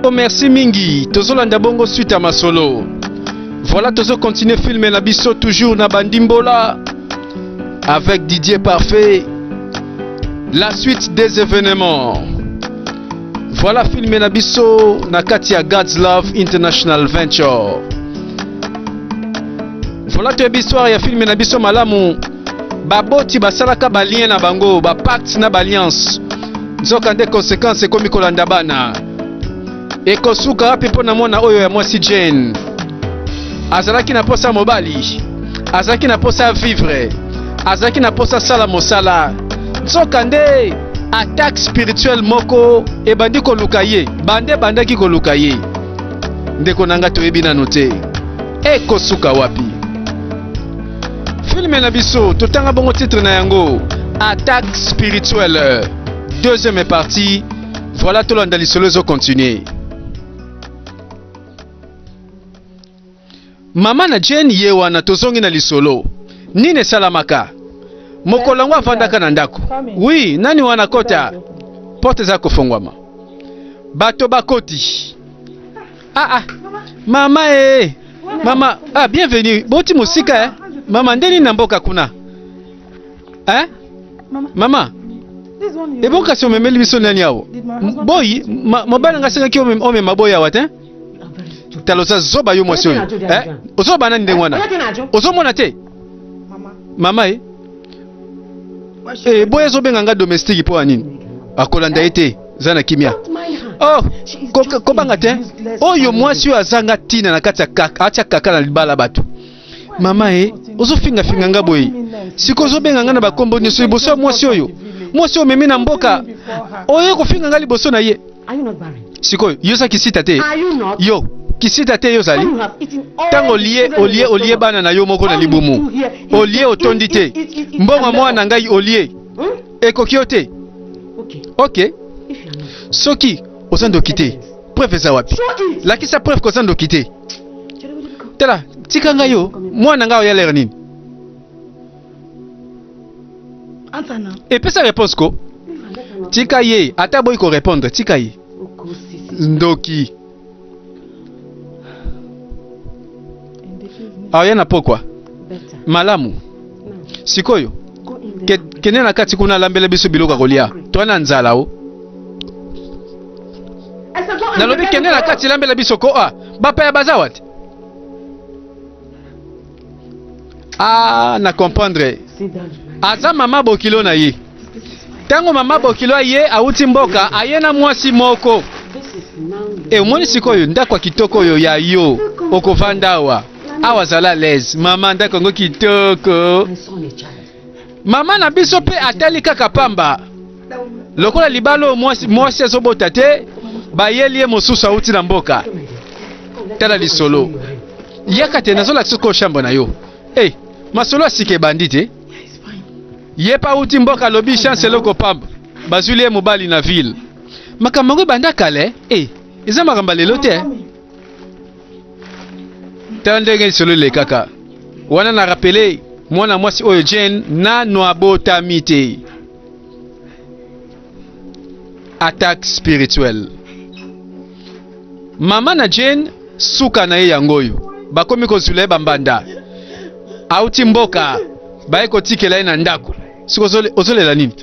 bon merci mingi. Tozolanda bongo suite à ma solo. Voilà, tozo continuer filmer na biso toujours na bandimbola avec Didier Parfait. La suite des événements. Voilà, filmer na biso na Katia God's Love International Venture. Voilà, tu es histoire ya filmer na biso malamu. Baboti basalaka balien na bango, ba pacte na balliance. Nzoka nde conséquences komi kolanda bana. Eko suka rapi pona mona oyo ya mwasi Jane. Azalaki na posa mobali. Azalaki na posa vivre. Azalaki na posa sala mosala. Nzoka nde attaque spirituelle moko e bandi ko lukaye. Bandaki ko lukaye. Ndeko nanga toyebi na note. Eko suka wapi? Filme na biso totanga bongo titre na yango attaque spirituelle. Deuxième partie. Voilà, tout le monde solo continuer. Mama na Jane yewa na tozongi na lisolo. Nine salamaka. Mokolango afandaka na ndako. Oui, nani wana kota? Porte za kufungwama. Bato bakoti. Mama Mama, bienvenue. Boti musika Mama ndeni na mboka kuna. Mama. Et bon, quand on me met le bison n'yao. Boy, mobile nga senga ki ome maboya wate. Taloza zoba yo mwasi oyo. Ozoba nani ndengwana. Ozomona te. Mama boya zobenga nga domestique po anini. Akolanda ete zana kimia. Oh, kobanga te. Oyo mwasi oyo azanga tina na kati ya kaka, acha kaka na libala bato. Mama ozofinga nga boy. Siko zobenga nga na bakombo nyeso iboso mwasi oyo. Mwasi oyo memi na mboka. Oyo kofinga nga liboso na ye. Siko yo sa kisita te. Yo kisita te yo zali. Tango olie bana na yo moko na libumu. Olie otondi te. Mbongo mwana ngai olie. Ekoki ote. OK. Soki ozando kite. Preuve za wapi? Lakisa preuve ko zando kite. Tala, tika nga yo, mwana nga oya lera nini? Et puis sa réponse ko? Tika ye, ata boy ko répondre, tika ye. Ndoki. Ayana pokwa? Malamu. Sikoyo. Kene na kati kuna lambele biso biloko kolia. Twana nzala o. Nalobi kene na kati lambele biso ko bapa ya bazawat. Na comprendre. Aza mama bokilo na ye. Tango mama bokilo ye auti mboka ayena mwasi moko. Omoni sikoyo ndakwa kitoko yo ya yo okovanda awa zala les mama ndako ngo kitoko. Mama na biso pe atali kaka pamba. Lokola libalo mwasi azobota te bayeli ye mosusu auti na mboka. Tala lisolo. Yaka te nazola tsoko shamba na yo. Masolo asike bandite. Yepa uti mboka lobi chance loko pamba. Bazuli mobali na ville. Makambo banda kale, eza makamba lelo te. Tandenge solo le kaka. Wana na rappeler mwana mwasi oyo Jane na noabota mite. Attaque spirituelle. Mama na Jane suka na ye yangoyo. Bakomi kozule bambanda. Auti mboka baeko tikela na ndako. Siko ozolela nini?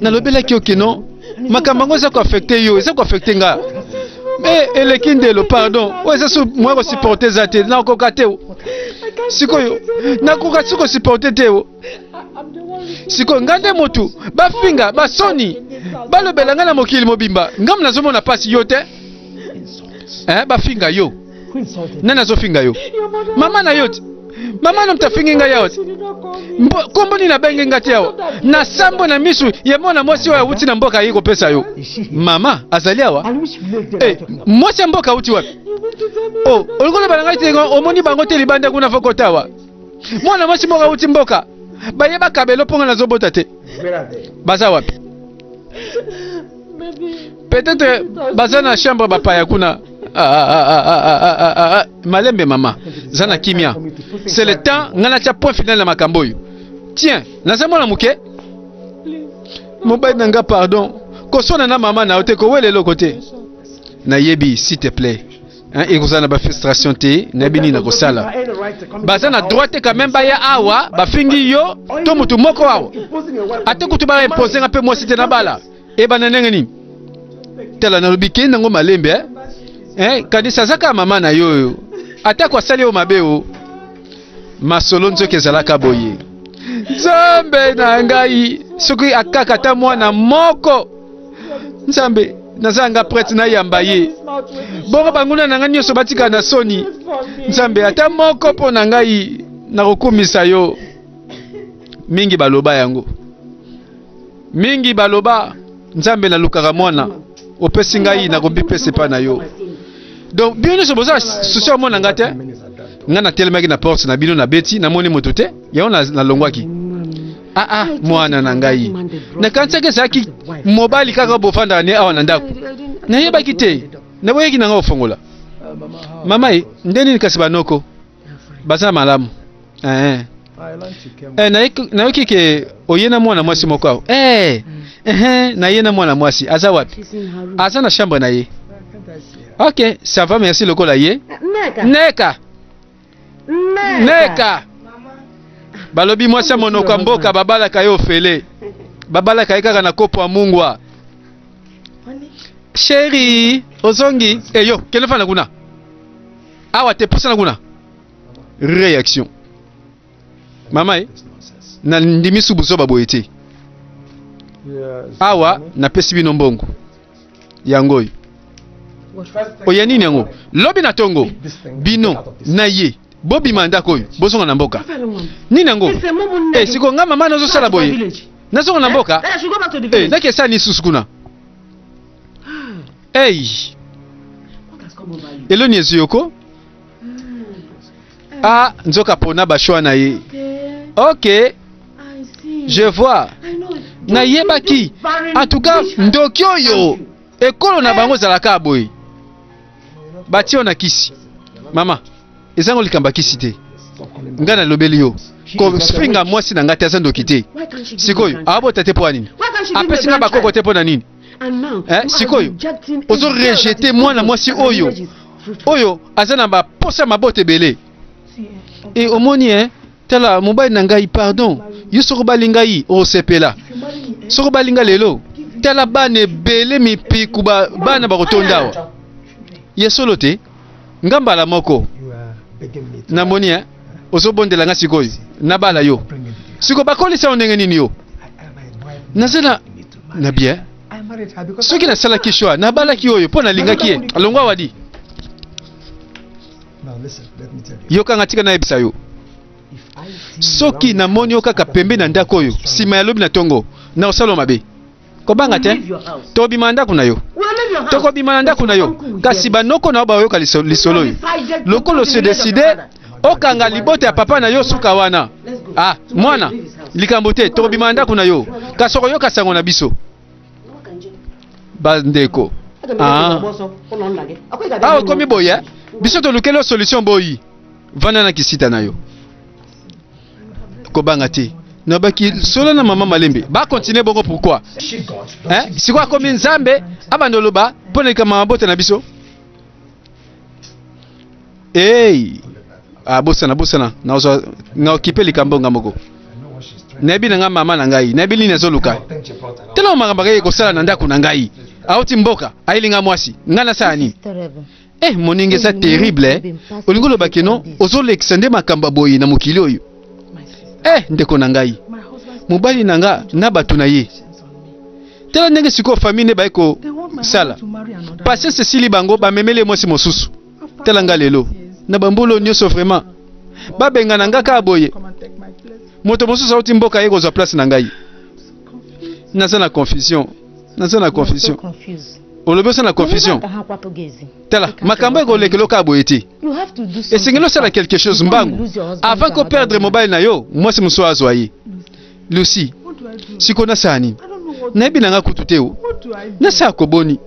Na lobela ki okeno makambo za ko affecter yo, za ko affecter nga. Mais elekindelo pardon. Oza so moi ko supporter zate na ko kate. Siko yo na ko kate ko supporter te. Siko ngande motu bafinga basoni balobela nga na mokili mobimba. Ngam nazomona pasi yo te. Bafinga yo. Nana zo finga yo. Mama na yo. Mama no mtafinga yawo. Kombo ni na benge ngati yawo. Na sambo na misu yemona mwasi wa uti na mboka yiko pesa yo. Mama azaliawa. Mwasi mboka uti wapi? Olikola balanga itenga omoni bango te libanda kuna fokotawa. Mwana mwasi mboka uti mboka. Bayeba kabelo ponga na zobota te. Baza wapi? Peut-être baza na chambre bapaya kuna. Malembe mama zana kimia. C'est le temps ngana tia point final na makamboyo. Tiens, nazamona muke. Mobile nanga pardon. Kosona na mama na ote ko wele lokote. na yebi s'il te plaît hein et vous en avez frustration te na bini na kosala baza na droite quand même baya awa ba fingi yo to mutu moko awa ate kutu ba imposer un peu moi c'était na bala e bana nengeni tela na lobike nango malembe hein kadi sazaka mama na yo ate kwa sali o mabeo masolo nzoke ezalaka boye Nzambe na ngai soki akaka ta mwana moko Nzambe nazanga prêtre na yamba ye bongo banguna na ngai nyonso batika na soni Nzambe ata moko po na ngai na kokumisa yo mingi baloba yango mingi baloba Nzambe na lukaka mwana opesi ngai na kombi pese pa na yo donc bino so boza susu mwana ngate nga na telemaki na porte na bino na beti na moni moto te ya na longwaki mwana na ngai na kansake saki mobali kaka bofanda ne awa na ndako na yebaki te na boyeki na nga ofongola mama ndeni nikasi banoko baza malamu na yoki ke oyena mwana mwasi moko awo na yena mwana mwasi aza wapi aza na chambre na ye ok ça va merci lokola ye neka balobi mwasi monoko mboka babala kayo fele babala kayeka na kopo mungwa chéri ozongi yo kele fana kuna awa te poussa na kuna réaction mama na ndimi subuzo baboyete awa na pesi bino mbongo yango oya nini yango lobi na tongo bino na ye bobi manda koyo bosonga na mboka nini yango siko nga mama nazo sala boye nazonga na mboka nake sa ni susukuna eloni eziyoko nzoka pona bashwa na ye ok je vois na yebaki en tout cas ndoki oyo ekolo na bango zalaka boye batio na kisi mama ezango likamba kisi te nga na lobeli yo ko springa mwasi na ngati aza ndoki te sikoyo abota te po nini apesi nga bakoko te po na nini sikoyo ozo rejeter mwana mwasi oyo aza na baposa mabote ebele e omoni tala mobali na ngai pardon yo soko balinga yi osepela soko balinga lelo tala bana ebele mipiku bana bakotondawa yesolo te ngambala moko namoni ozobondela nga sikoyo nabala yo siko bakolisa ndenge nini yo nazela na bien soki nasalaki shwa nabalaki oyo mpo nalingaki ye alongwa wadi yokanga tika nayebisa yo soki namoni yo kaka pembe na ndako oyo nsima ya lobi na tongo na osala mabe kobanga te tobima ndako na yo tokobima na ndako na yo kasi banoko na yo bayoka lisolo oyo lokolo se deside okanga libota ya papa na yo suka wana mwana likambo te tokobima na ndako na yo kasi okoyoka sango na biso bandeko okomi boye biso tolukeli solution boyi vanda na kisita na yo kobanga te nabaki solo na mama malembe ba continuer bongo pourquoi siko akomi nzambe abandoloba pona kama mabota na biso bosana na okipe likambo ngamoko nayebi na nga mama na ngai nayebi lini azoluka tela makambo ke kosala na ndako na ngai auti mboka ayilinga mwasi nga nasala nini moninga eza terrible olingi olobaki no ozolekisa nde makambo boye na mokili oyo ndeko na ngai mobali na nga na bato na ye tela ndenge sikoyo famille ne baye kosala patience esili bango bamemeli mwasi mosusu tela nga lelo na bambolo nyonso vraiment babengana nga kaka boye moto mosusu auti mboka ye kozwa place na ngai naza na confusion olobi osa na confusion tala makambo ekolekelo kaka boye te esengeli osala quelque chose mbangu avant ko perdre mobali na yo mwasi mosusu azwa ye lucy siko nasala nini nayebi na nga kutu te o nasala koboni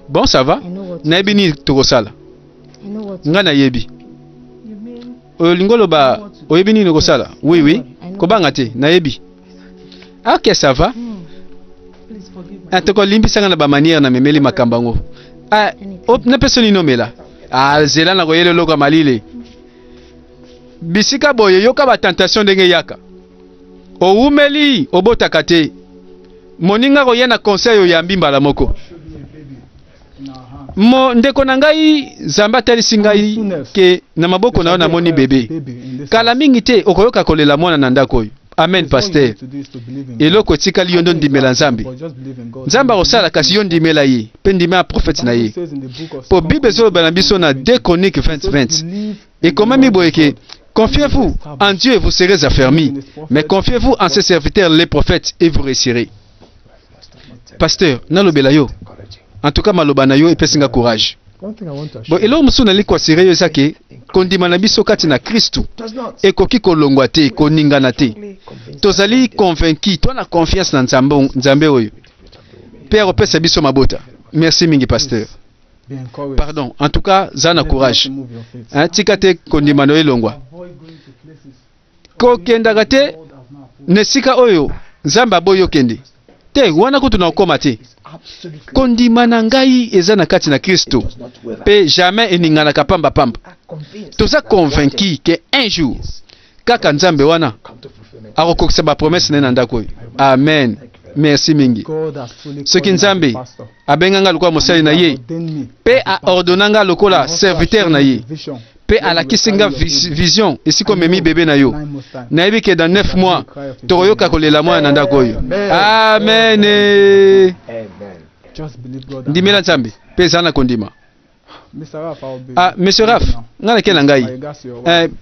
bon ça va nayebi nini tokosala nga nayebi olingi oloba oyebi nini okosala oui kobanga te nayebi ok ça va tokolimbisanga na bamanière na memeli makambo yango Ah, na personne nomela. Ah, zela na koyele loka malile. Bisika boye yoka ba tentation ndenge yaka. O umeli obotaka te. Moninga koyena conseil oyambi mbala moko. Mo ndeko na ngai Nzambe atalisi ngai ke na maboko na yo namoni bebe. Kala mingi te okoyoka kolela mwana na ndako oyo. Amen pasteur. Eloko etikali yo ndo ndimela Nzambe. Nzambe akosala kasi yo ndimela ye. Pe ndimela prophète na ye. Po Bible ezoloba na biso na 2 Chroniques 20:20. Ekomami boye ke confiez-vous en Dieu et vous serez affermis. Mais confiez-vous en ses serviteurs les prophètes et vous réussirez. Pasteur, nalobela yo. En tout cas maloba na yo epesinga courage. Bon elo musuna likwa sérieux ezake kondima na biso kati na Kristu ekoki kolongwa te koningana te. Tozali convaincu toi na confiance na Nzambe oyo. Père opesa biso mabota. Merci mingi pasteur. Pardon, en tout cas zana courage. Tika te kondima no elongwa. Ko kendaka te nesika oyo Nzambe aboyo kende. Te wana kutu na okoma te. Kondima na ngai eza na kati na Kristo. Pe jamais eningana kapamba pamba. Toza convaincu que un jour kaka Nzambe wana akokokisa ba promesse na ndako. Amen. Merci mingi. Soki Nzambe abenganga lokola mosali na ye pe a ordonanga lokola serviteur na ye pe alakisinga vision esiko memi bebe na yo nayebi ke dans 9 mois tokoyoka kolela mwana na ndako oyo. Amen. Ndimela Nzambe pe ezana kondima. Ah, Monsieur Raf, ngana kela ngai.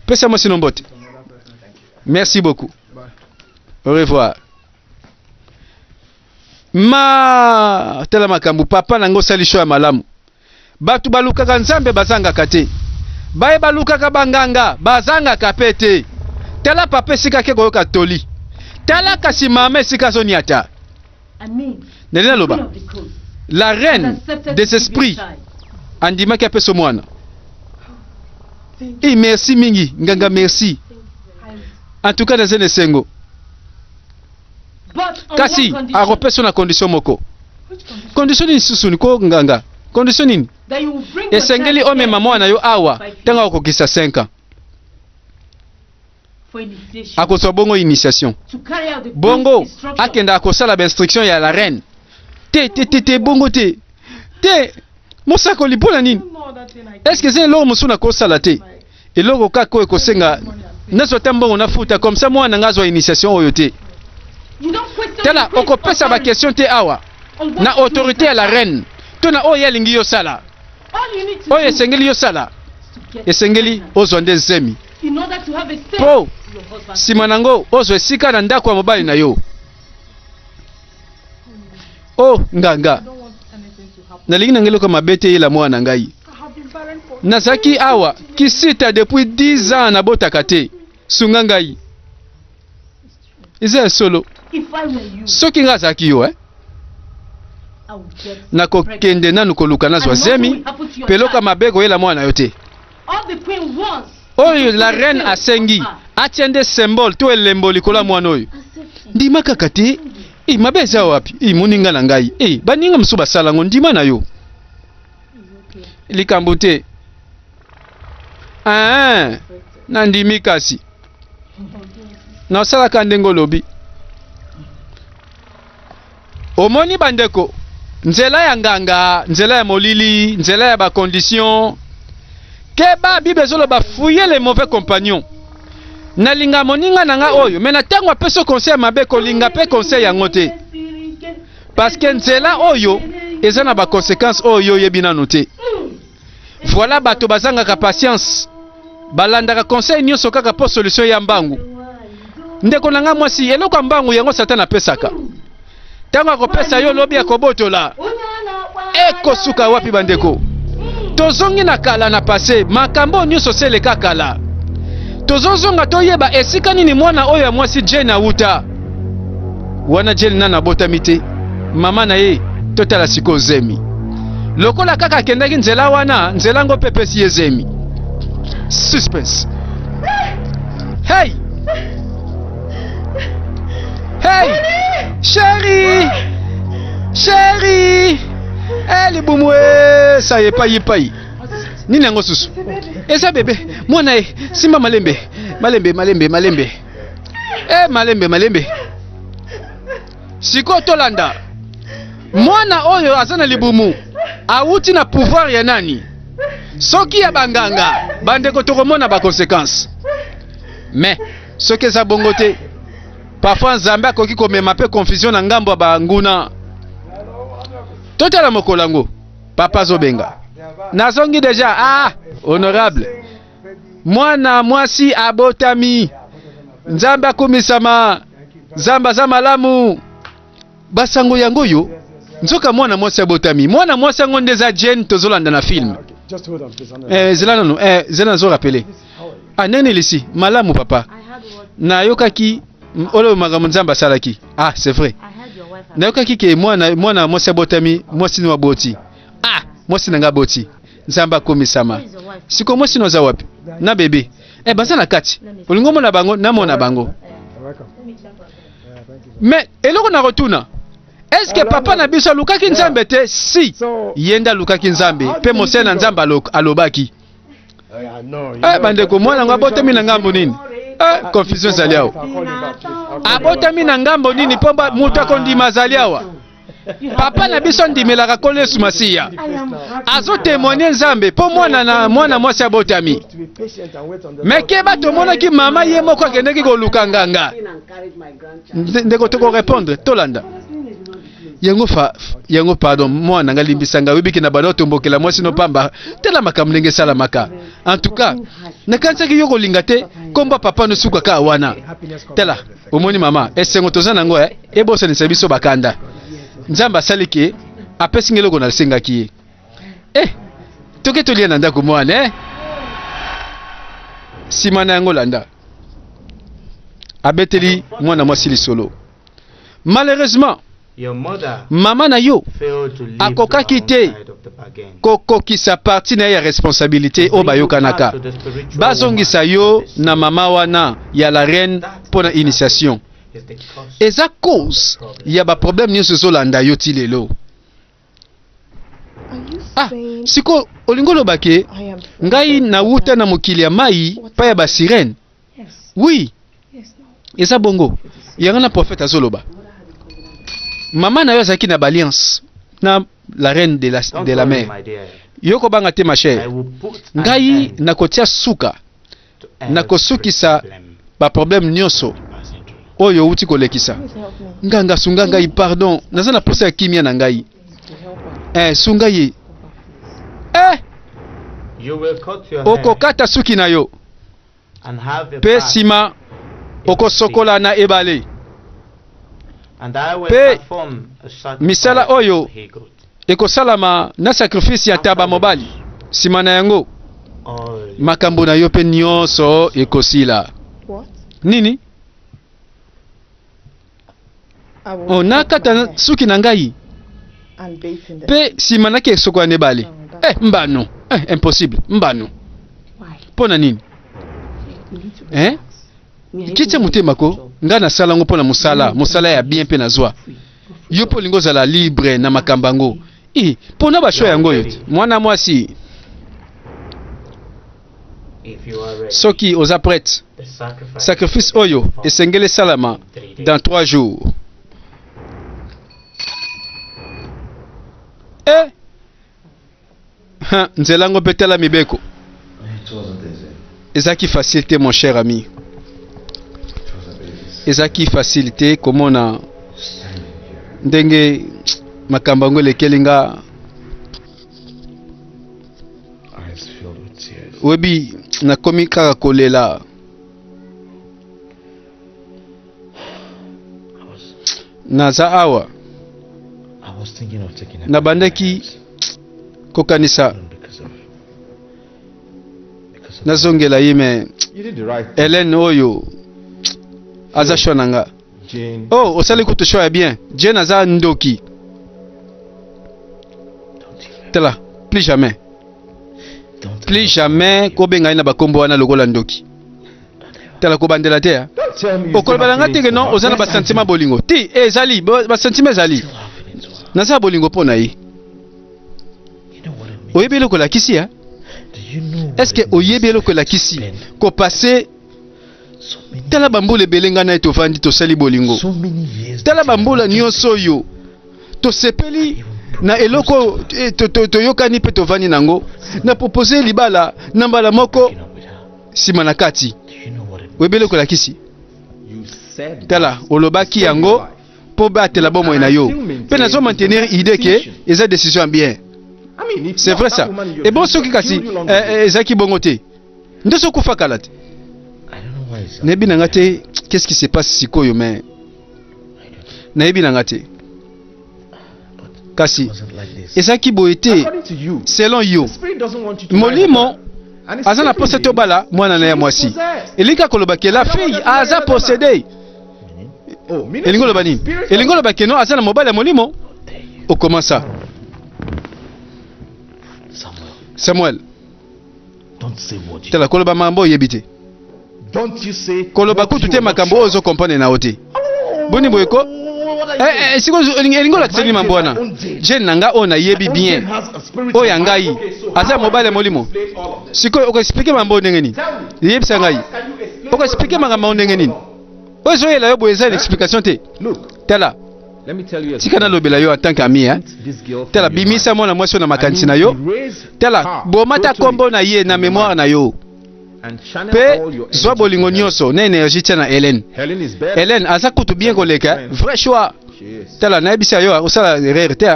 Pesa mo sinombote. Merci beaucoup. Au revoir. Tela makambu papa nango salisho ya malamu. Batu balukaka Nzambe bazanga kate. Baye balukaka banganga bazanga kapete. Tela papa sika ke koyoka toli. Tela kasi mama sika zoni ata. Amen. Nelina loba. La reine des esprits andima ke peso mwana. Et merci mingi nganga merci. En tout cas dans un sengo. Kasi aropeso na condition moko. Condition ni susuni ko nganga. Condition nini? Esengeli ome mama na yo awa tanga okokisa 5 ans. Akoso bongo initiation. Bongo akenda akosala ba instruction ya la reine. Te bongo te. Te mosako lipola nini? Est-ce que c'est l'homme musuna kosala te? Et loko kako ekosenga nazo tambongo na futa comme ça moi nangazo initiation oyo te. Tela okopesa ba question te awa na autorité à la reine. Tona oyo lingi yo sala. Oyo esengeli yo sala. Esengeli ozonde zemi. Po simanango ozo esika na ndako ya mobali na yo. Oh nganga. Nalingi nangelo kama bete yela mwana ngai. Nazaki awa kisita depuis 10 ans na botaka te. Sunga ngai. Iza solo. Soki nga zaki yo na kokende nanu koluka nazwa zemi peloka mabego yela mwana yo te. Oyo la reine asengi atiende symbole to elembo likola mwana oyo. Ndima kaka te. Mabeza wapi? Muninga na ngai. Baninga msuba sala ngo ndima na yo. Likambo te. Na ndimi kasi. Na sala kandengo lobi. Omoni bandeko. Nzela ya nganga, nzela ya molili, nzela ya ba condition. Keba Bible zolo ba fouiller les mauvais compagnons. Na linga moninga nanga oyo, mena tango apeso conseil mabe ko linga pe conseil yango te. Parce que nzela oyo ezana ba conséquences oyo yebina noté. Voilà bato bazanga ka patience. Balandaka conseil nyonso kaka po solution ya mbangu. Ndeko nanga mwasi eloko mbangu yango satana pesaka. Tango akopesa yo lobi akobotola. Eko suka wapi bandeko? Tozongi na kala na passé, makambo nyonso sele kakala. Tozozonga toyeba esika nini mwana oyo ya mwasi Jane auta. Wana Jane nana bota mite. Mama na ye totala siko zemi. Lokola kaka kendaki nzela wana, nzela ngo pepesi yezemi. Suspense. Hey! Hey! Chérie! Chérie! Eh libumu ça y est pas nini yango susu eza bébé mwana simba malembe malembe siko tolanda mwana oyo azana libumu awuti na pouvoir ya nani soki ya banganga bandeko tokomona ba conséquences mais soki eza bongo te parfois nzambe akoki komema pe confusion na ngambo ya banguna totala mokolango papa zobenga nazongi deja honorable mwana mwasi abotami nzambe akomisama nzamba za malamu basango yango yo nzoka mwana mwasi abotami mwana mwasi yango ndeza Jane tozolanda na film zela zo rappeler nene lisi malamu papa na yokaki olo magambo nzamba salaki c'est vrai na yokaki ke mwana mwasi abotami mwasi ni waboti mwasi nanga boti nzamba komisama siko mwasi noza wapi na bebe baza na kati olingo mona bango na mona bango mais eloko na rotuna est-ce que papa na biso lukaki nzambe te si yenda lukaki nzambe pe mosena nzamba alobaki bandeko mwana ngo abotami na ngambo nini confusion zali awa abotami na ngambo nini po mutu akondima zali awa papa na biso ndimelaka kolo Yesu Masiya azo témoigner nzambe po mwana mwasi abotami meke bato monaki mama ye moko akendeki koluka nganga ndeko toko répondre tolanda yango pardon mwana nga limbisanga wibiki na bado tombokela mwasi no pamba tela makambo ndenge sala maka en tout cas nakansaki yo kolinga te komba papa no suka ka wana tela omoni mama esengo tozana ngo ebosa ni biso bakanda nzamba salike apesi ngeloko na sengaki toke tolia na ndako mwana simana yango landa abeteli mwana mwasi lisolo malheureusement mama na yo akokaki te kokokisa parti na ya responsabilité o bayokanaka bazongisa yo na mama wana ya la reine pona initiation eza cause ya ba problème nyonso ezolanda yo ti lelo siko olingo lobake ngai nawuta na mokili ya mai pa ya basirene oui eza bongo yango na prophète azoloba mama na yo azalaki na balliance na la reine de la mer yoko banga te ma chère ngai nakotia suka nakosukisa ba problème nyonso oyo uti kolekisa nganga sunga ngai pardon naza na posa ya kimia na ngai sunga ye okokata suki na yo pe sima okosokola na ebale pe misala oyo ekosalama na sacrifice ya taba mobali sima na yango makambo na yo pe nyonso ekosila nini nakata suki na ngai pe sima naki esokola na ebale mbano impossible mbano pona nini kitia motema ko nga na sala ngo pona musala ya bien pe na zwa yo po lingo zala libre na makambango pona ba shoya yango yote mwana mwasi soki oza prête sacrifice oyo esengele salama dans 3 jours nzela ngo petela mibeko ezaki facilité mon cher ami ezaki facilité komona ndenge makambango lekelinga webi nakomi kaka kolela naza awa nabandaki kokanisa nazongela yime Hélène oyo aza shonanga osali kutu shoya bien Jane aza ndoki tela plus jamais kobenga ina bakombo wana lokola ndoki tela kobandela te okoloba nga teke non ozana ba sentiment bolingo ti ezali ba sentiment ezali naza bolingo pona ye oyebi eloko lakisi hein? Est-ce que oyebi eloko lakisi ko passer tala bambula belenga na etovandi tosali bolingo tala bambula nyonso yo tosepeli na eloko toyokani pe tovandi nango na proposer libala na mbala moko sima na kati oyebi eloko lakisi tala olobaki yango po batela bomoi na yo pe nazo maintenir idée que eza décision bien. C'est vrai ça. Et bon soki kasi ezaki bongo te ndeso kufa kala te nebi nanga te. Qu'est-ce qui se passe sikoyo mais nayebi nanga te kasi ezaki boye te selon yo molimo aza na posa te obala mwana na ya mwasi elika koloba ke la fille aza possédé elingo loba nini elingo loba ke no aza na mobali ya molimo okoma ça Samuel tala koloba mambo oyebi te koloba kutu te makambo ozo comprendre na ote boni boyeko siko elingo la tseni mambo wana jeune nanga ona yebi bien oya ngai aza mobile molimo siko oko expliquer mambo ndenge nini yebi sangai oko expliquer mambo ndenge nini ozo yela yo boyeza explication te tala tika na lobela yo en tant qu'ami hein tala bimisa mona mwasi na makanisi na yo tala bomata kombo na ye na mémoire na yo pe zwa bolingo nyonso na énergie tia na Hélène aza kutu bien koleka vrai choix tala na ebisa yo osala erreur te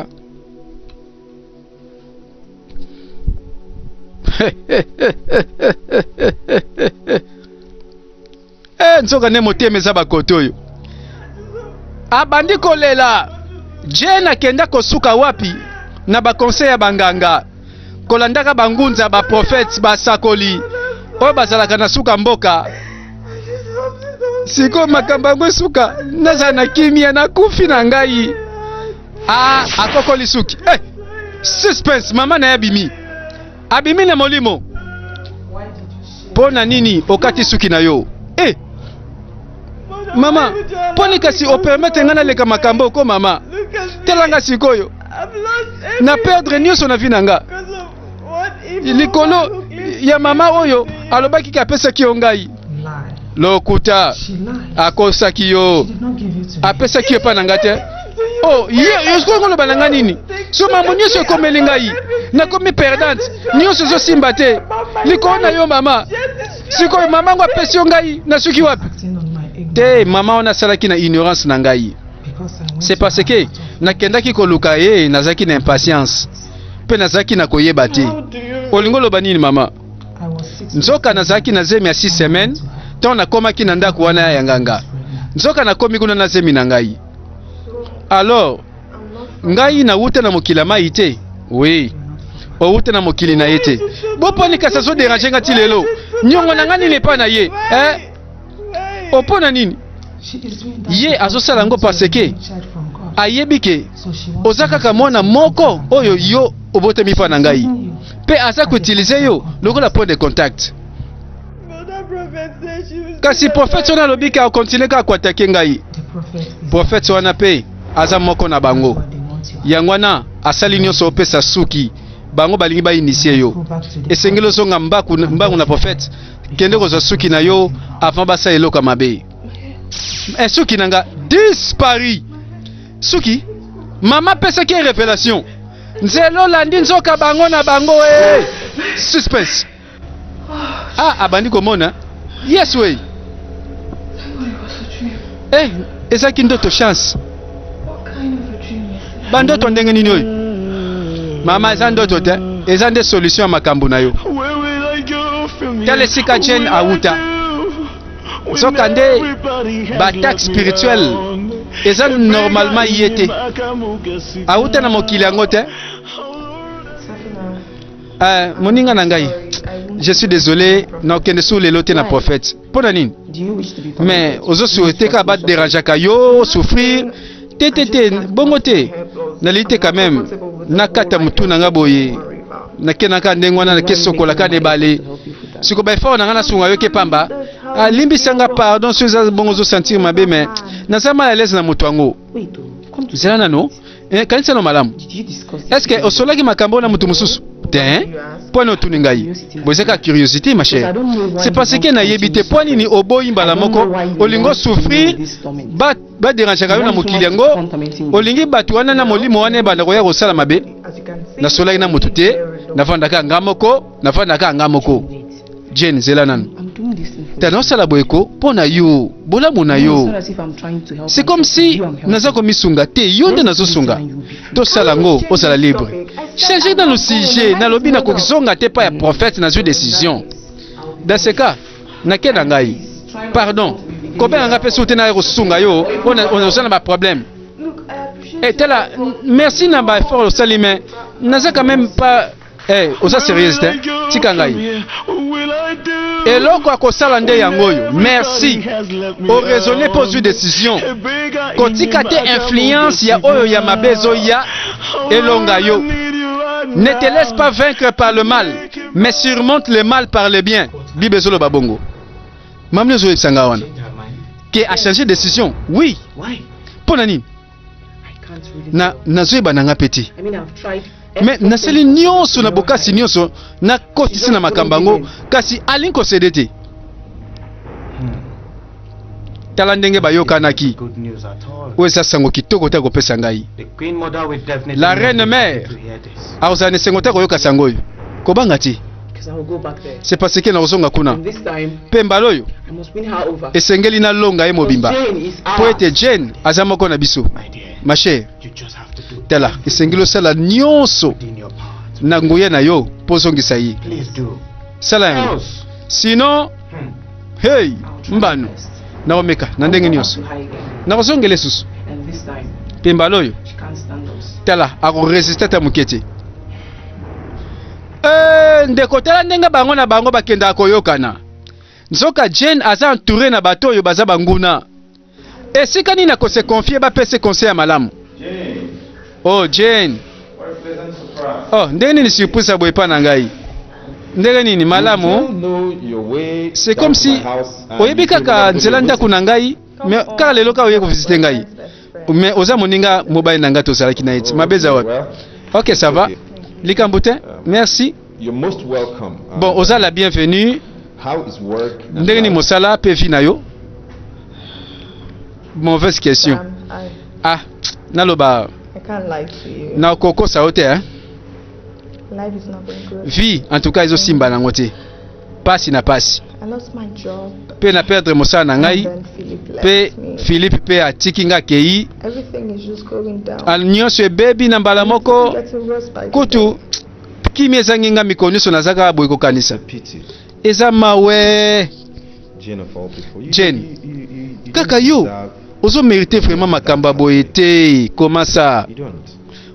nzoka ne motema eza bakoto oyo abandi kolela Jane akenda kosuka wapi na bakonseil ya banganga kolandaka bangunza ba prophètes basakoli oyo bazalaka na suka mboka siko makambo yango suka naza na kimia na kufi na ngai akokoli suki suspense mama na abimi na molimo pona nini okati suki na yo mama poni kasi opermete ngana leka makambo ko mama telanga sikoyo na perdre nyonso na vie nanga likolo ya mama oyo alobaki kapesaki yo ngai lokuta akosaki yo apesaki yo pa nanga te yosko ngolo bananga nini so mama nyonso ekomeli ngai nakomi perdante nyonso ezosimba te likolo na yo mama sikoyo mama ngo apesi yo ngai nasuki wapi te mama ona salaki na ignorance na ngai c'est parce que nakendaki koluka ye nazaki na impatience pe nazaki na koyeba te olingo loba nini mama nzoka nazaki na zemi ya 6 semaines tant nakomaki na ndako wana ya nganga nzoka nakomi kuna na zemi na ngai alors ngai na wuta na mokila mai te oui o wuta na mokili na yete boponi kasa so déranger ngati lelo nyongo na ngani ne pa na ye opona nini ye azosala ngo parce que ayebi ke ozaka ka mwana moko oyo yo obotemi fa na ngai pe aza ko utiliser yo lokola point de contact kasi prophète wana lobika a continuer ka kwatake ngai prophète wana pe aza moko na bango yangwana asali nyonso opesa suki bango balingi ba initier yo esengelo zonga mbangu na prophète kende ko suki na yo avant basa eloka mabe suki nanga dispari suki mama pesa ki révélation nzelo landi nzoka bango na bango suspense abandi komona yes way ezaki ndoto chance bandoto ndenge nini oyo mama eza ndoto te eza nde solution ya makambo na yo tala esika Jane awuta soka nde batak spirituel eza normalement yete awuta na mokili yango te moninga na ngai je suis désolé nakende sur lelo te na prophète mpona nini mais ozosouhaite ka baderangeaka yo souffrir te bongo te nali te quand même nakata mutu nanga boye nakenaka ndenge wana nakesokolaka nebale siko baefort nanga nasunga yo ke pamba alimbisanga pardon so eza bongo ozosentir mabe mais naza mal à l'aise na moto yango zela nano kanisa no malamu est-ce que osolaki makambo na moto mosusu Hein? Point tout n'engaye. Vous avez curiosité, ma chère. C'est parce que na yebite point ni obo imbala moko. Olingo souffrir. Ba déranger kayo na mokiliango. Olingi batuana na molimo wane bana koya kosala mabe. Na sola ina mutute. Na fandaka ngamoko. Na fandaka ngamoko. Jane zelanan. Tano sala boyeko pona yo. Bola mona yo. C'est comme si naza ko misunga te yo nde nazo sunga. To sala ngo o sala libre. Cherchez dans le sujet, na lobi na kokisonga te pa ya prophète na zo décision. Dans ce cas, na kena ngai. Pardon. Combien nga pe soutenir na kosunga yo, on a pas problème. Et tela merci na ba effort au salime. Naza quand même pas osa sérieux te. Tika ngai. Et loko akosala nde yango yo. Merci. O raisonner pose une décision. Kotika te influence ya oyo ya mabezo ya elonga yo. Ne te laisse pas vaincre par le mal, mais surmonte le mal par le bien. Bibezolo babongo. Mamne zo epsanga wana. Qui a changé de décision. Oui. Ponani. Na zo bananga petit. Mais na seli nyonso na bokasi nyonso na kotisi na makambango kasi alinko sedete. Tala ndenge bayokanaki. Oza sango kitoko ta kopesa ngai. La reine mère aozane sengo ta koyoka sango yo. Kobanga ti. C'est parce que na ozonga kuna. Pemba loyo. Esengeli na longa e mobimba. Poete Jane azamoko na biso. Ma chère. Tala esengelo sala nyonso. Na nguye na yo pozongisa yi. Sala yango. Sinon hey mbano. Na omeka na ndenge nyonso. Na kozongele susu. Pemba loyo. Tala ako résister ta mukete. Ndeko tala ndenge bango na bango bakenda koyokana. Nzoka Jane aza entouré na bato oyo baza banguna. Esika nini na ko se confier ba pese conseil ya malamu. Oh Jane. Oh ndenge nini surprise boye pa na ngai. Ndenge nini malamu. C'est comme si oyebi kaka nzela ndako na ngai mais kaka lelo ka oye ko visiter ngai. Mais oza moninga mobile na ngato salaki na iti. Mabeza wapi? OK, ça va. Likambute, merci. You're most welcome. Bon, oza la bienvenue. How is work? Ndenge ni mosala pe fina yo? Mauvaise question. Ah, naloba. I can't lie to you. Na koko sa hote hein? Life is not going good. Vie, en tout cas, izo simba na ngote. Pasi na pasi. I lost my job. Pe na perdre mosala na ngai. And then Philip left Pe me. Philippe pe atiki nga kei. Everything is just going down. Al nyonso ebebi na mbala moko. It's getting worse by the Kutu day. kimi ezangi nga mikoniso nazaka boy kokanisa. Pity. Eza mawe. Jane of all people. Jane. You Kaka don't yo. deserve- Ozo mériter vraiment makamba boye te. Comment ça? You don't.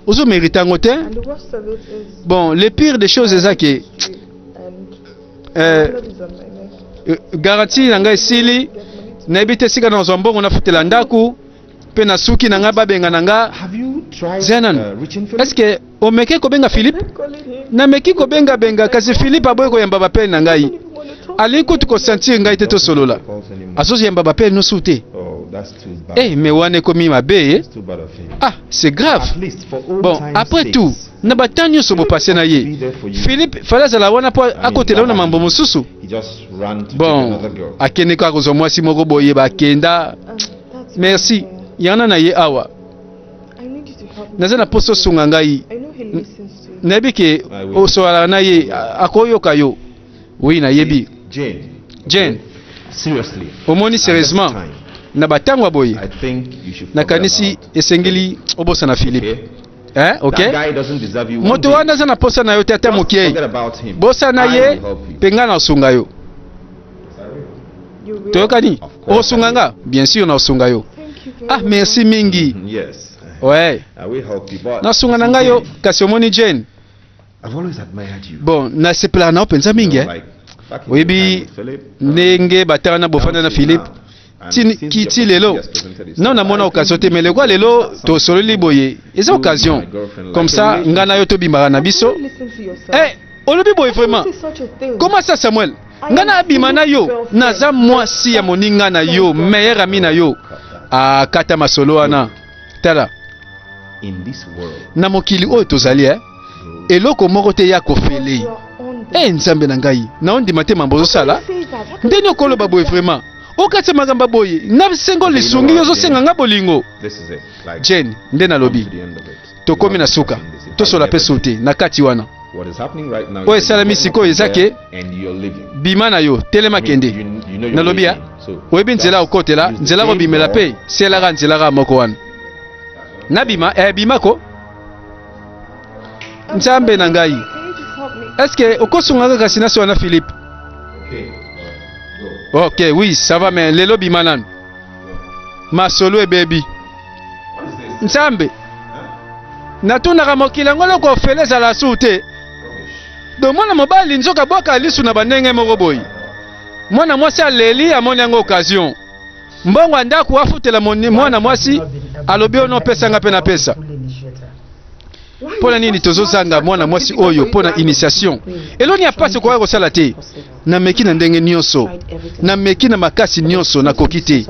Ozo mériter ngo te? And the worst of it is Bon, le pire des choses c'est que and blood is on my neck. garantie na ngai sili na ebite sika na zombongo na futela ndaku pe na suki na nga babenga na nga. Have you tried Zenan, reaching Philip? est-ce que o meke ko benga Philippe? Calling him. Na meki ko benga benga kasi Philippe aboy ko yamba bape na ngai. I don't even want to talk. Aliko tuko sentir ngai te to solola. Calls anymore. Asozi yamba bape no sute. Oh, that's too bad. Eh, mais wane komi mabe. It's too bad of him. Ah, c'est grave. At least for old Bon, time's après sakes, tout, na batanyo so bo passer na ye. Philippe fala za la wana po akotela na mambo mususu. he just ran to take Bon, another girl. akene ka kozo mwasi moko boye bakenda. That's Merci. not fair. Yana na ye awa. I need you to help me. Naza na poso sunga ngai. I know he listens to you. Nayebi ke I will. osoala na ye akoyoka yo. Oui, nayebi. Jane, Seriously. omoni At this sérieusement time, na batango boye. I think you should Na forget kanisi about esengeli obosa na Philippe. it, okay? Hein? OK? That guy doesn't deserve you. one Moto bit. wana za na posa na yo te ata Just mokie. forget about him. Bosa na I ye will help you. penga na osunga yo. You will. Toyokani? Of course Osunga nga? Bien sûr na osunga yo. Thank you very Ah, much. merci mingi. Yes. Ouais. I will help you. But Na sunga na nga yo kasi omoni Jane. I've always admired you. Bon, na sepela na penza mingi eh. Like, back in Oui, the time bi with Philip, ndenge batara na bofana na Philippe. Kiti lelo. Non na mona occasion te mele kwa lelo to sololi boye. Eza occasion. Comme ça ngana yo to bimara na biso. Listen to yourself. Eh, olobi boye vraiment. This is such a thing. Comment ça Samuel? Ngana abima na yo. Naza mwasi ya moninga na yo, meilleur ami na yo. Ah kata masolo wana. Tala. in this world, Na mokili oyo tozali eh. eloko moko te ya kofele. Nzambe na ngai na ondima te mambo zosala ndeni okoloba boye vraiment okati magamba boye na sengo lisungi yozosenga nga bolingo. Jane nde nalobi tokomi na suka tosola pe sote na kati wana oyo esalami sikoyo ezake bima na yo telema kende nalobi ya oyebi nzela okotela nzela kobimela pe selaka nzelaka moko wana nabima bimako nzambe na ngai. Est-ce que okosungaka kasi na sona Philippe? Ok, oui, ça va, mais lelo bimanan. Masolo e baby. Nzambe. Natunaka mokila ngolo ko feleza la sute. Do mwana mobali nzoka boka lisu na bandenge moko boyi. Mwana mwasi aleli amoni yango occasion. Mbongo ndako afutela mwana mwasi alobi ono pesa nga pe na pesa. Pona nini tozozanga mwana mwasi oyo pona initiation eloni apasi kwa kosala te na meki na ndenge nyonso na meki na makasi nyonso na kokite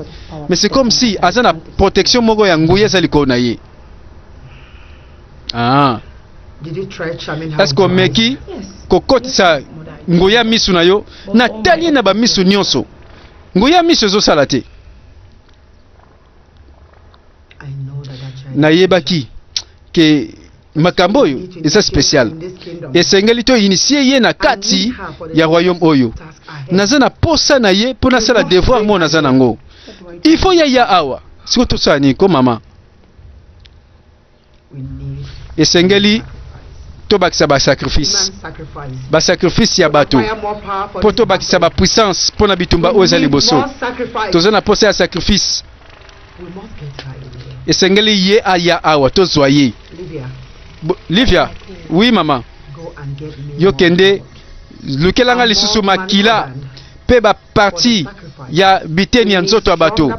mais c'est comme si azana protection moko ya nguye za likona ye. Est-ce que meki kokotisa nguya misu na yo na tali na ba misu nyonso nguya misu zosala te na yebaki ke makambo oyo eza spécial esengeli to initier ye na kati ya royaume oyo naza na posa na ye mpona sala devoir mo naza nango il faut ya awa siko tosala nini ko mama esengeli tobakisa basacrifice ya bato mpo tobakisa bapuissance mpona bitumba oyo eza liboso toza na posa ya sacrifice esengeli ye aya awa tozwa ye. Livia, oui maman. Yo kende lukelanga lisusu makila pe ba parti ya biteni ya nzoto ya bato.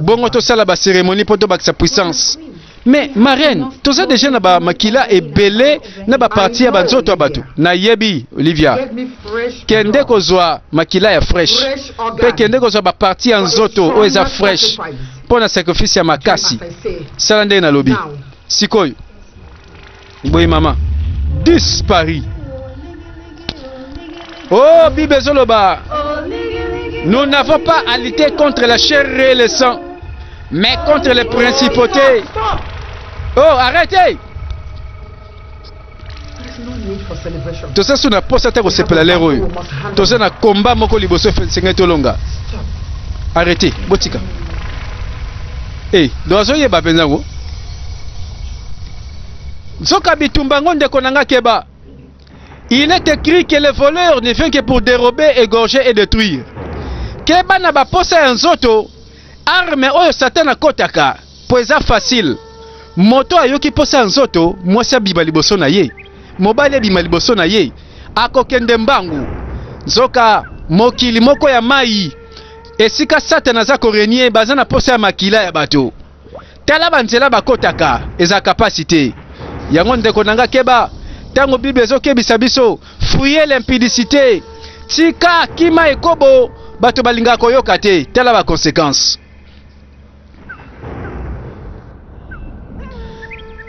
Bongo to sala ba cérémonie poto ba sa puissance. Mais ma reine, toza déjà na ba makila ebele na ba parti ya ba nzoto ya bato. Na yebi Olivia. Kende kozwa makila ya fresh. Pe kende kozwa ba parti ya nzoto o eza fresh. Pona sacrifice ya makasi. Sala nde na lobi. Sikoyo. Boy maman, disparu. Oh Bible Zoloba, nous n'avons pas à lutter contre la chair et le sang, mais contre les principautés. Oh arrêtez. Tout ça sur la poste à sepela l'héros. Tout ça na combat moko liboso senga tolonga. Arrêtez, botika. Eh, doazo yeba penango. Zoka bitumbango ndeko nanga keba. Il est écrit que les voleurs ne viennent que pour dérober, égorger et détruire. Keba na ba posa ya nzoto arme oyo satana kotaka poeza facile. Moto ayoki posa ya nzoto mwasi abima liboso na ye. Mobali abima liboso na ye. Akokende mbangu. Zoka mokili moko ya mai. Esika satana za korenie baza na posa ya makila ya bato. Tala banzela bakotaka eza capacité. Yango ndeko nanga keba tango Bible ezokebisa biso fuyez l'impudicité tika kima ekobo bato balinga koyoka te tala ba conséquences.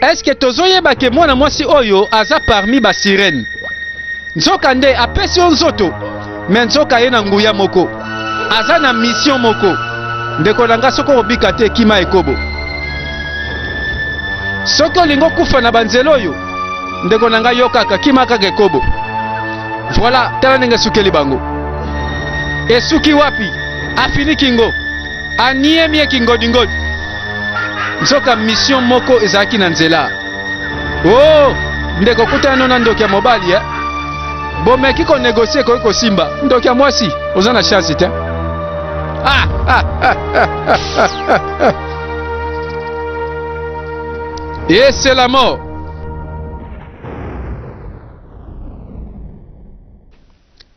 Est-ce que tozoyeba ke mwana mwasi oyo aza parmi ba sirène nzoka nde apesi nzoto mais nzoka ye na nguya moko aza na mission moko ndeko nanga soko obika te kima ekobo. Soko olingo kufa na banzelo oyo ndeko nanga yokaka kima kaka ekobo. Voilà tala ndenge sukeli bango esuki wapi afini kingo aniemie kingodingodi nzoka mission moko ezalaki na nzela. Oh ndeko kutana na ndoki ya mobali ya bomeki ko négocier ko simba ndoki ya mwasi oza na chance te. Et c'est la mort.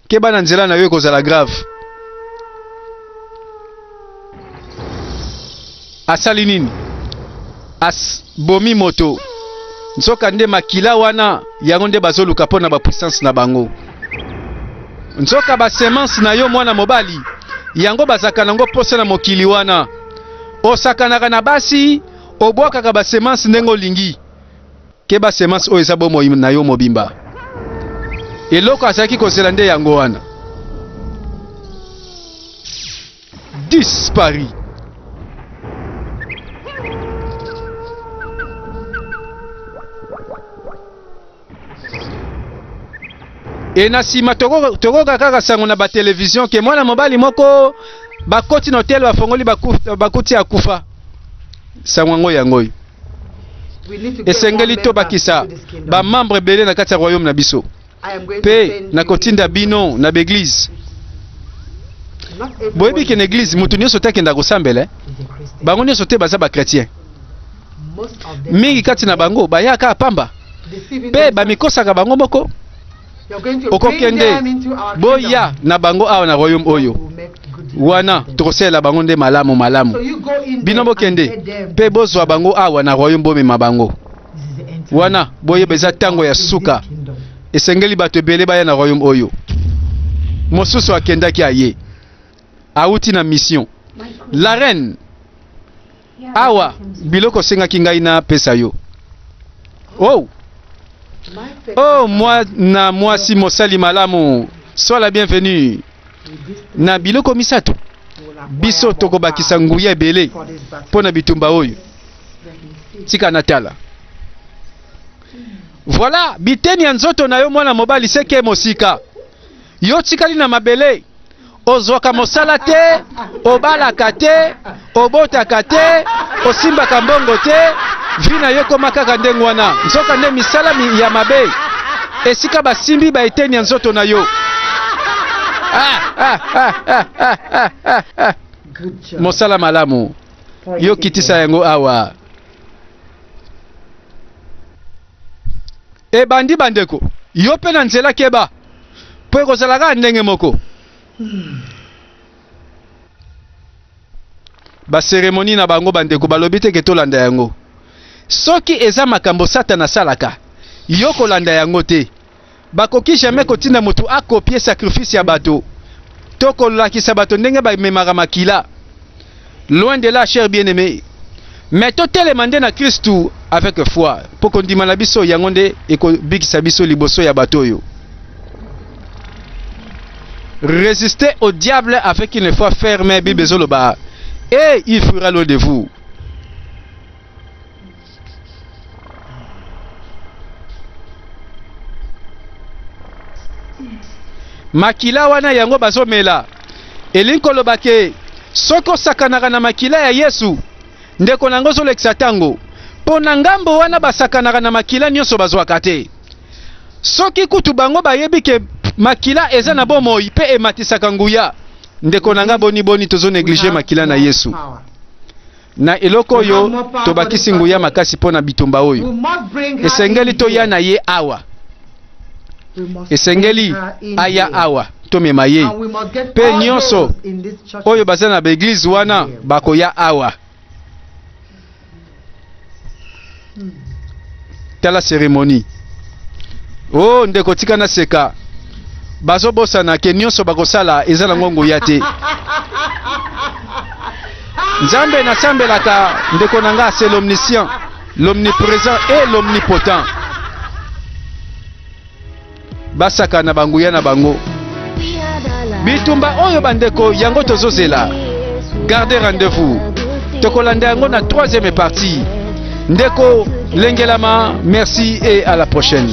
Keba na nzela na yo kozala grave. Asali nini? Bomi moto. Nzoka nde makila wana yango nde bazoluka pona ba puissance na bango. Nzoka ba semence na yo mwana mobali yango bazaka nango posa na mokili wana. Osakanaka na basi obwakaka ba semence ndengo lingi. keba semence oyo eza bomoi na yo mobimba. Eloko azalaki kozela nde yango wana. Dispari. Et na sima tokoka kaka sango na ba télévision ke mwana mobali moko bakoti na hotel bafongoli bakuti akufa. Sango yango. Esengeli to bakisa ba membre belé na kati ya royaume na biso. Pe na kotinda bino na l'église. Boyebi ke na église mutu nyonso te kenda kosambela. Bango nyonso te baza ba chrétien. Mingi kati na bango bayaka pamba. Pe ba mikosaka bango moko. Okokende boya na bango awa na royaume oyo. Wana tokosela bango nde malamu malamu. Bino bokende pe bozwa bango awa na royaume bomema bango. Wana boye beza tango ya suka. Esengeli bato ebele baya na royaume oyo. Mosusu akendaki aye. Auti na mission. La reine awa biloko sengaki ngai na pesa yo. Oh. Oh, moi si mosali malamu. Sois la bienvenue. Na biloko misato. Biso toko bakisa nguya ebele pona bitumba oyo. Tika natala. Voilà, biteni ya nzoto na yo mwana mobali seke mosika. Yo tikali na mabele. Ozwaka mosala te, obalaka te, obotaka te, osimbaka mbongo te. Vina yo koma kaka ndengo wana. Nzoka nde misala ya mabe. Esika basimbi ba eteni ya nzoto na yo. Mosala malamu. Yo kitisa yango awa. E bandi bandeko. Yo pe na nzela keba. Po ekozalaka ndenge moko. Ba cérémonie na bango bandeko balobi te ke tolanda yango. Soki eza makambo Satana salaka, yo kolanda yango te. Bakoki jamais kotinda mutu akopie sacrifice ya bato. Toko lakisa bato ndenge ba memaka makila. Loin de là, cher bien-aimé. Mais totel demandé na Christou avec foi. Pour qu'on dise na biso yango nde ekobikisa biso liboso ya bato yo. Résistez au diable avec une foi ferme, Bible zoloba. Et il fera loin de vous. Makila wana yango bazomela. Elinko lobake soko sakanaka na makila ya Yesu. Ndeko nango zolekisa tango. Pona ngambo wana basakanaka na makila nyonso bazwaka te. Soki kutu bango bayebi ke makila eza na bomoi pe ematisaka nguya. Ndeko nanga boni tozo négliger makila na Yesu. Na eloko yo tobakisi nguya makasi pona bitumba oyo. Esengeli to ya na ye awa. Esengeli aya awa to mema ye. Pe nyonso oyo baza na église wana bakoya awa. Tala cérémonie. Oh ndeko tika na seka. Bazo bosa na ke nyonso bakosala eza na ngongo ya te. Nzambe na sambelaka ndeko nanga c'est l'omniscient, l'omniprésent et l'omnipotent. Basaka na banguya na bango. Bitumba oyo bandeko yango tozozela. Gardez rendez-vous. Tokolanda yango na 3e partie. Ndeko Lengelama, merci et à la prochaine.